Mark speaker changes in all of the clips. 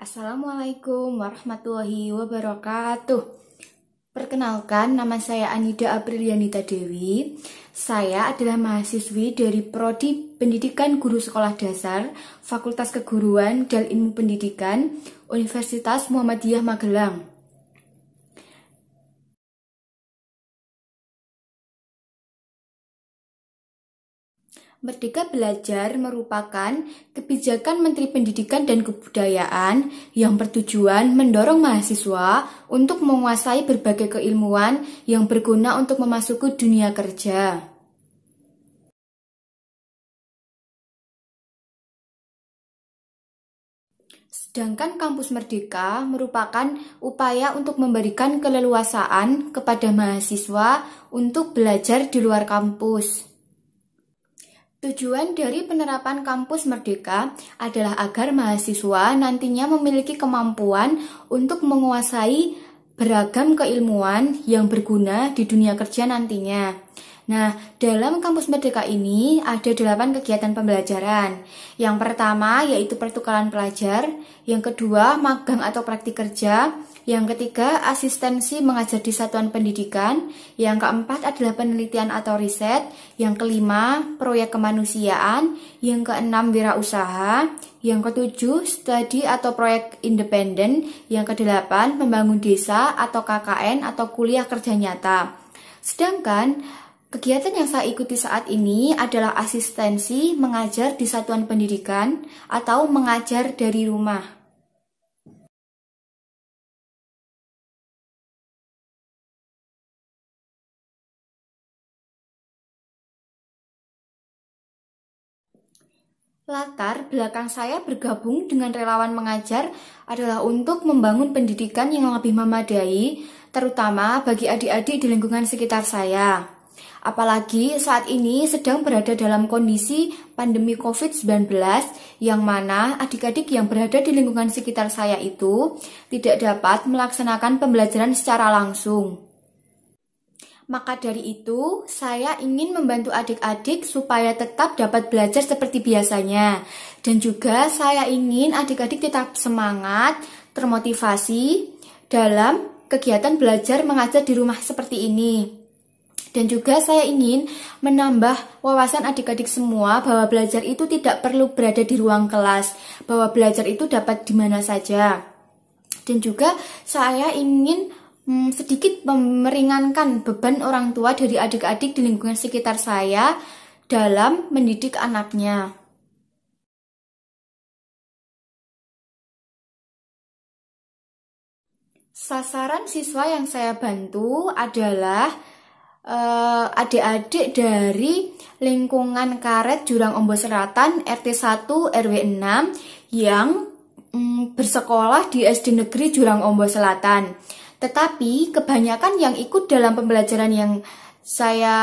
Speaker 1: Assalamualaikum warahmatullahi wabarakatuh. Perkenalkan, nama saya Anida Aprilianita Dewi. Saya adalah mahasiswi dari Prodi Pendidikan Guru Sekolah Dasar, Fakultas Keguruan dan Ilmu Pendidikan, Universitas Muhammadiyah Magelang. Merdeka Belajar merupakan kebijakan Menteri Pendidikan dan Kebudayaan yang bertujuan mendorong mahasiswa untuk menguasai berbagai keilmuan yang berguna untuk memasuki dunia kerja. Sedangkan Kampus Merdeka merupakan upaya untuk memberikan keleluasaan kepada mahasiswa untuk belajar di luar kampus. Tujuan dari penerapan Kampus Merdeka adalah agar mahasiswa nantinya memiliki kemampuan untuk menguasai beragam keilmuan yang berguna di dunia kerja nantinya. Nah, dalam Kampus Merdeka ini ada 8 kegiatan pembelajaran. Yang pertama yaitu pertukaran pelajar, yang kedua magang atau praktik kerja, yang ketiga asistensi mengajar di satuan pendidikan, yang keempat adalah penelitian atau riset, yang kelima proyek kemanusiaan, yang keenam wirausaha, yang ketujuh studi atau proyek independen, yang kedelapan membangun desa atau KKN atau kuliah kerja nyata. Sedangkan kegiatan yang saya ikuti saat ini adalah asistensi mengajar di satuan pendidikan atau mengajar dari rumah. Latar belakang saya bergabung dengan relawan mengajar adalah untuk membangun pendidikan yang lebih memadai, terutama bagi adik-adik di lingkungan sekitar saya. Apalagi saat ini sedang berada dalam kondisi pandemi COVID-19, yang mana adik-adik yang berada di lingkungan sekitar saya itu tidak dapat melaksanakan pembelajaran secara langsung. Maka dari itu, saya ingin membantu adik-adik supaya tetap dapat belajar seperti biasanya. Dan juga saya ingin adik-adik tetap semangat, termotivasi dalam kegiatan belajar mengajar di rumah seperti ini. Dan juga saya ingin menambah wawasan adik-adik semua bahwa belajar itu tidak perlu berada di ruang kelas, bahwa belajar itu dapat di mana saja. Dan juga saya ingin sedikit meringankan beban orang tua dari adik-adik di lingkungan sekitar saya dalam mendidik anaknya. Sasaran siswa yang saya bantu adalah adik-adik dari lingkungan Karet Jurang Ombo Selatan RT 1 RW 6 yang bersekolah di SD Negeri Jurang Ombo Selatan. Tetapi kebanyakan yang ikut dalam pembelajaran yang saya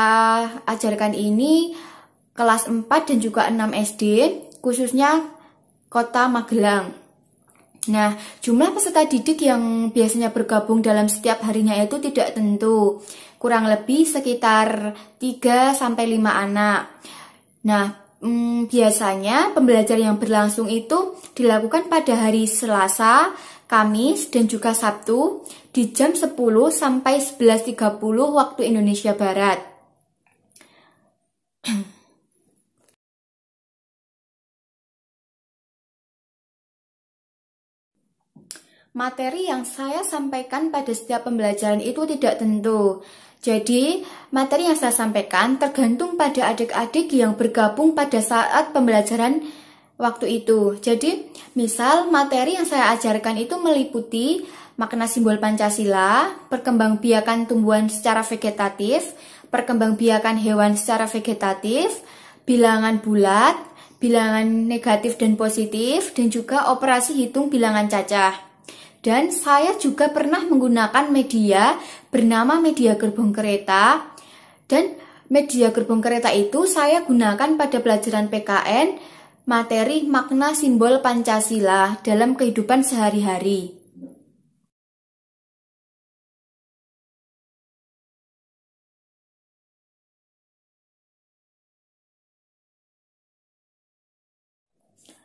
Speaker 1: ajarkan ini kelas 4 dan juga 6 SD, khususnya Kota Magelang. Nah, jumlah peserta didik yang biasanya bergabung dalam setiap harinya itu tidak tentu. Kurang lebih sekitar 3-5 anak. Nah, biasanya pembelajaran yang berlangsung itu dilakukan pada hari Selasa, Kamis, dan juga Sabtu di jam 10 sampai 11.30 waktu Indonesia Barat. Materi yang saya sampaikan pada setiap pembelajaran itu tidak tentu. Jadi, materi yang saya sampaikan tergantung pada adik-adik yang bergabung pada saat pembelajaran waktu itu. Jadi, misal materi yang saya ajarkan itu meliputi makna simbol Pancasila, perkembangbiakan tumbuhan secara vegetatif, perkembangbiakan hewan secara vegetatif, bilangan bulat, bilangan negatif dan positif, dan juga operasi hitung bilangan cacah. Dan saya juga pernah menggunakan media bernama media gerbong kereta. Dan media gerbong kereta itu saya gunakan pada pelajaran PKN materi makna simbol Pancasila dalam kehidupan sehari-hari.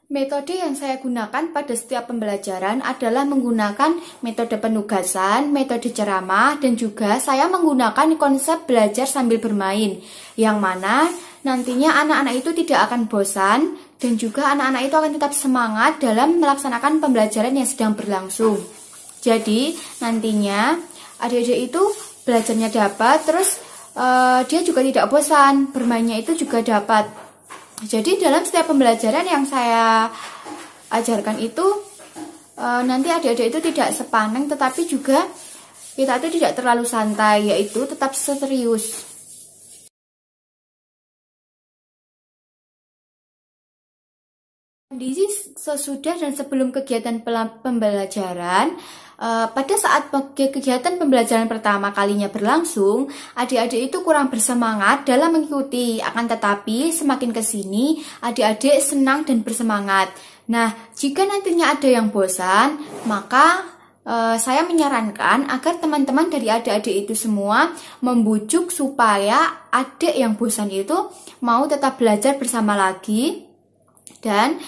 Speaker 1: Metode yang saya gunakan pada setiap pembelajaran adalah menggunakan metode penugasan, metode ceramah, dan juga saya menggunakan konsep belajar sambil bermain, yang mana nantinya anak-anak itu tidak akan bosan, dan juga anak-anak itu akan tetap semangat dalam melaksanakan pembelajaran yang sedang berlangsung. Jadi, nantinya adik-adik itu belajarnya dapat, terus dia juga tidak bosan, bermainnya itu juga dapat. Jadi dalam setiap pembelajaran yang saya ajarkan itu nanti adik-adik itu tidak sepaneng, tetapi juga kita itu tidak terlalu santai, yaitu tetap serius. Kondisi sesudah dan sebelum kegiatan pembelajaran, pada saat kegiatan pembelajaran pertama kalinya berlangsung, adik-adik itu kurang bersemangat dalam mengikuti, akan tetapi semakin ke sini, adik-adik senang dan bersemangat. Nah, jika nantinya ada yang bosan, maka saya menyarankan agar teman-teman dari adik-adik itu semua membujuk supaya adik yang bosan itu mau tetap belajar bersama lagi. Dan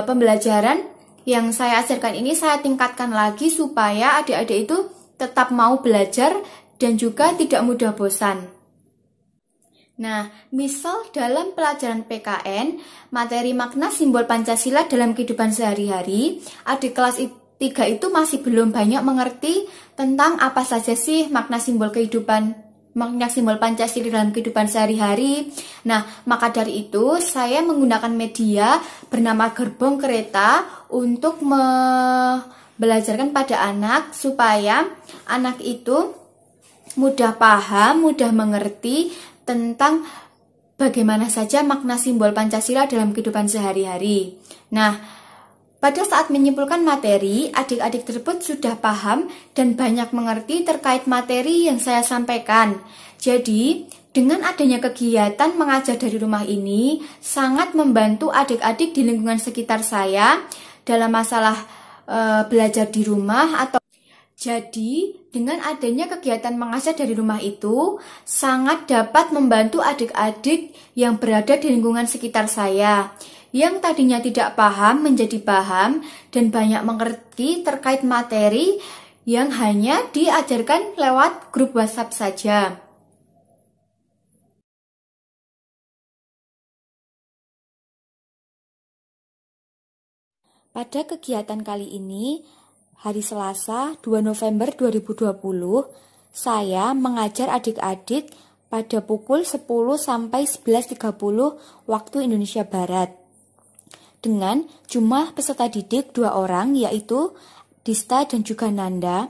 Speaker 1: pembelajaran yang saya ajarkan ini saya tingkatkan lagi supaya adik-adik itu tetap mau belajar dan juga tidak mudah bosan. Nah, misal dalam pelajaran PKN, materi makna simbol Pancasila dalam kehidupan sehari-hari, adik kelas 3 itu masih belum banyak mengerti tentang apa saja sih makna simbol Pancasila dalam kehidupan sehari-hari. Nah, maka dari itu saya menggunakan media bernama gerbong kereta untuk belajarkan pada anak supaya anak itu mudah paham, mudah mengerti tentang bagaimana saja makna simbol Pancasila dalam kehidupan sehari-hari. Nah, pada saat menyimpulkan materi, adik-adik tersebut sudah paham dan banyak mengerti terkait materi yang saya sampaikan. Jadi, dengan adanya kegiatan mengajar dari rumah ini, sangat membantu adik-adik di lingkungan sekitar saya dalam masalah belajar di rumah atau jadi, dengan adanya kegiatan mengajar dari rumah itu, sangat dapat membantu adik-adik yang berada di lingkungan sekitar saya. Yang tadinya tidak paham menjadi paham dan banyak mengerti terkait materi yang hanya diajarkan lewat grup WhatsApp saja. Pada kegiatan kali ini, hari Selasa 2 November 2020, saya mengajar adik-adik pada pukul 10 sampai 11.30 waktu Indonesia Barat. Dengan jumlah peserta didik 2 orang, yaitu Dista dan juga Nanda,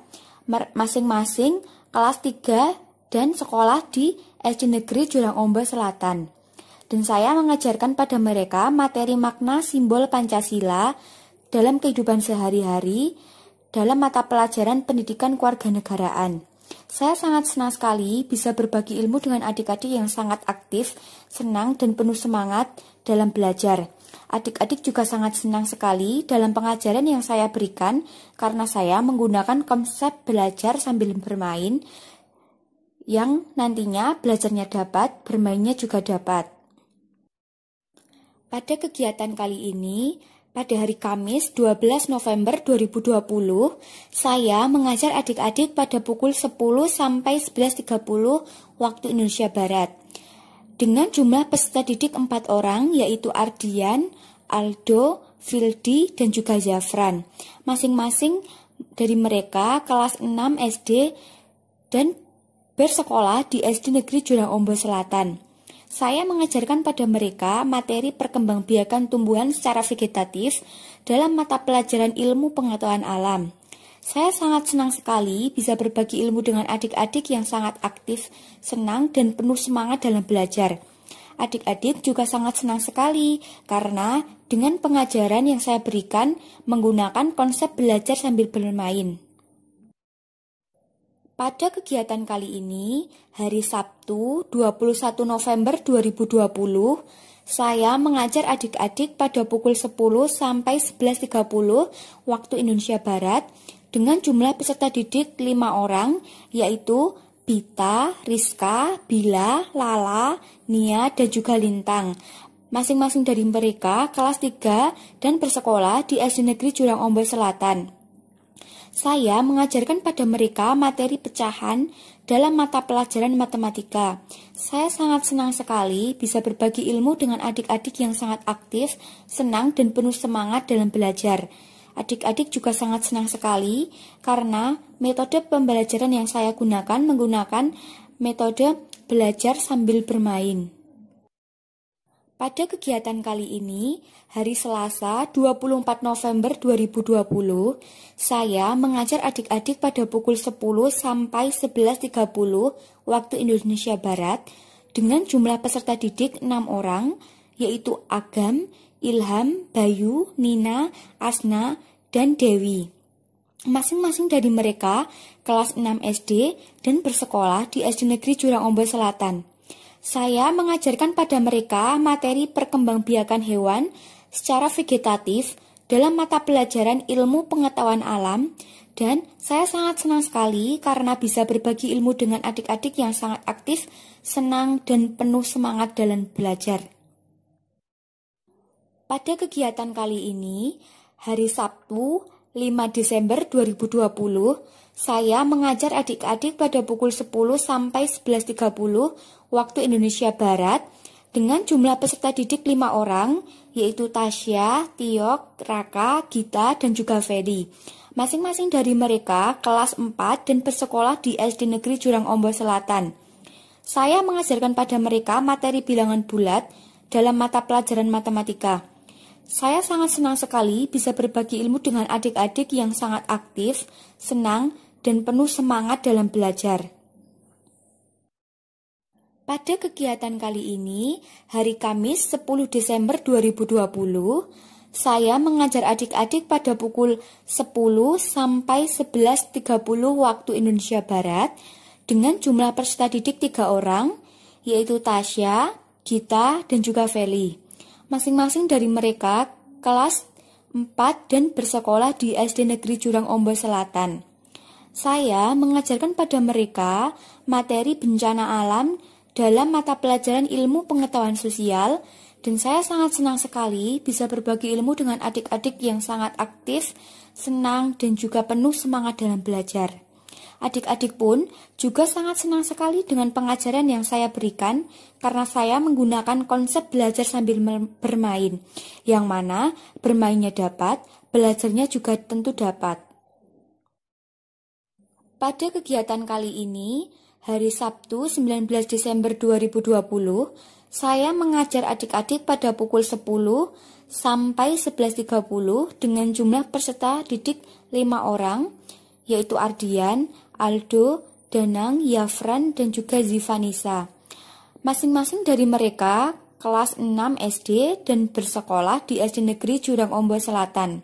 Speaker 1: masing-masing kelas 3 dan sekolah di SD Negeri Jurang Ombo Selatan. Dan saya mengajarkan pada mereka materi makna simbol Pancasila dalam kehidupan sehari-hari dalam mata pelajaran pendidikan kewarganegaraan. Saya sangat senang sekali bisa berbagi ilmu dengan adik-adik yang sangat aktif, senang dan penuh semangat dalam belajar. Adik-adik juga sangat senang sekali dalam pengajaran yang saya berikan karena saya menggunakan konsep belajar sambil bermain yang nantinya belajarnya dapat, bermainnya juga dapat. Pada kegiatan kali ini, pada hari Kamis 12 November 2020, saya mengajar adik-adik pada pukul 10 sampai 11.30 waktu Indonesia Barat. Dengan jumlah peserta didik 4 orang, yaitu Ardian, Aldo, Fildi, dan juga Zafran. Masing-masing dari mereka kelas 6 SD dan bersekolah di SD Negeri Jurang Ombo Selatan. Saya mengajarkan pada mereka materi perkembangbiakan tumbuhan secara vegetatif dalam mata pelajaran ilmu pengetahuan alam. Saya sangat senang sekali bisa berbagi ilmu dengan adik-adik yang sangat aktif, senang, dan penuh semangat dalam belajar. Adik-adik juga sangat senang sekali karena dengan pengajaran yang saya berikan menggunakan konsep belajar sambil bermain. Pada kegiatan kali ini, hari Sabtu 21 November 2020, saya mengajar adik-adik pada pukul 10 sampai 11.30 waktu Indonesia Barat dengan jumlah peserta didik 5 orang, yaitu Bita, Rizka, Bila, Lala, Nia, dan juga Lintang. Masing-masing dari mereka kelas 3 dan bersekolah di SD Negeri Jurang Ombol Selatan. Saya mengajarkan pada mereka materi pecahan dalam mata pelajaran matematika. Saya sangat senang sekali bisa berbagi ilmu dengan adik-adik yang sangat aktif, senang, dan penuh semangat dalam belajar. Adik-adik juga sangat senang sekali karena metode pembelajaran yang saya gunakan menggunakan metode belajar sambil bermain. Pada kegiatan kali ini, hari Selasa 24 November 2020, saya mengajar adik-adik pada pukul 10 sampai 11.30 waktu Indonesia Barat dengan jumlah peserta didik 6 orang, yaitu Agam, Ilham, Bayu, Nina, Asna, dan Dewi. Masing-masing dari mereka kelas 6 SD dan bersekolah di SD Negeri Jurang Ombol Selatan. Saya mengajarkan pada mereka materi perkembangbiakan hewan secara vegetatif dalam mata pelajaran ilmu pengetahuan alam, dan saya sangat senang sekali karena bisa berbagi ilmu dengan adik-adik yang sangat aktif, senang, dan penuh semangat dalam belajar. Pada kegiatan kali ini, hari Sabtu 5 Desember 2020, saya mengajar adik-adik pada pukul 10 sampai 11.30 waktu Indonesia Barat dengan jumlah peserta didik 5 orang, yaitu Tasya, Tiok, Raka, Gita, dan juga Ferry. Masing-masing dari mereka kelas 4 dan bersekolah di SD Negeri Jurang Ombol Selatan. Saya mengajarkan pada mereka materi bilangan bulat dalam mata pelajaran matematika. Saya sangat senang sekali bisa berbagi ilmu dengan adik-adik yang sangat aktif, senang, dan penuh semangat dalam belajar. Pada kegiatan kali ini, hari Kamis 10 Desember 2020, saya mengajar adik-adik pada pukul 10 sampai 11.30 waktu Indonesia Barat dengan jumlah peserta didik 3 orang, yaitu Tasya, Gita, dan juga Feli. Masing-masing dari mereka kelas 4 dan bersekolah di SD Negeri Jurang Ombol Selatan. Saya mengajarkan pada mereka materi bencana alam dalam mata pelajaran ilmu pengetahuan sosial, dan saya sangat senang sekali bisa berbagi ilmu dengan adik-adik yang sangat aktif, senang, dan juga penuh semangat dalam belajar. Adik-adik pun juga sangat senang sekali dengan pengajaran yang saya berikan karena saya menggunakan konsep belajar sambil bermain, yang mana bermainnya dapat, belajarnya juga tentu dapat. Pada kegiatan kali ini, hari Sabtu 19 Desember 2020, saya mengajar adik-adik pada pukul 10 sampai 11.30 dengan jumlah peserta didik 5 orang, yaitu Ardian, Aldo, Danang, Yafran, dan juga Zivanisa. Masing-masing dari mereka kelas 6 SD dan bersekolah di SD Negeri Jurang Ombol Selatan.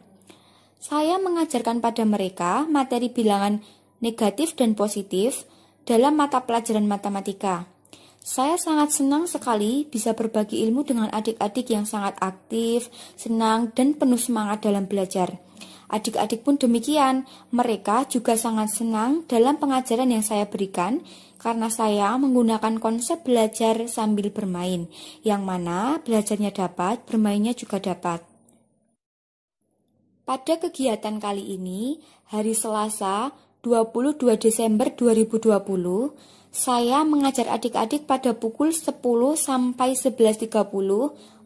Speaker 1: Saya mengajarkan pada mereka materi bilangan negatif dan positif dalam mata pelajaran matematika. Saya sangat senang sekali bisa berbagi ilmu dengan adik-adik yang sangat aktif, senang, dan penuh semangat dalam belajar. Adik-adik pun demikian, mereka juga sangat senang dalam pengajaran yang saya berikan karena saya menggunakan konsep belajar sambil bermain, yang mana belajarnya dapat, bermainnya juga dapat. Pada kegiatan kali ini, hari Selasa 22 Desember 2020, saya mengajar adik-adik pada pukul 10 sampai 11.30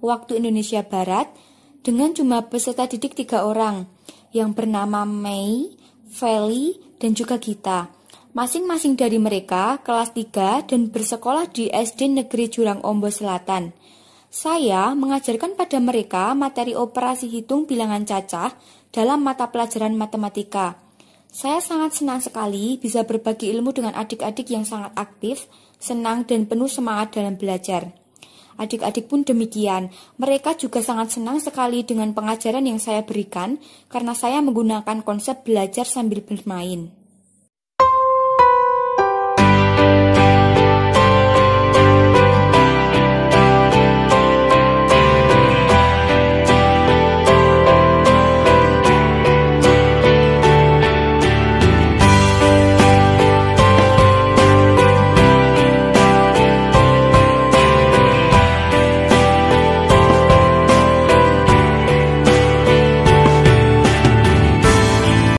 Speaker 1: waktu Indonesia Barat dengan jumlah peserta didik 3 orang yang bernama Mei, Feli, dan juga Gita. Masing-masing dari mereka kelas 3 dan bersekolah di SD Negeri Jurang Ombol Selatan. Saya mengajarkan pada mereka materi operasi hitung bilangan cacah dalam mata pelajaran matematika. Saya sangat senang sekali bisa berbagi ilmu dengan adik-adik yang sangat aktif, senang, dan penuh semangat dalam belajar. Adik-adik pun demikian, mereka juga sangat senang sekali dengan pengajaran yang saya berikan karena saya menggunakan konsep belajar sambil bermain.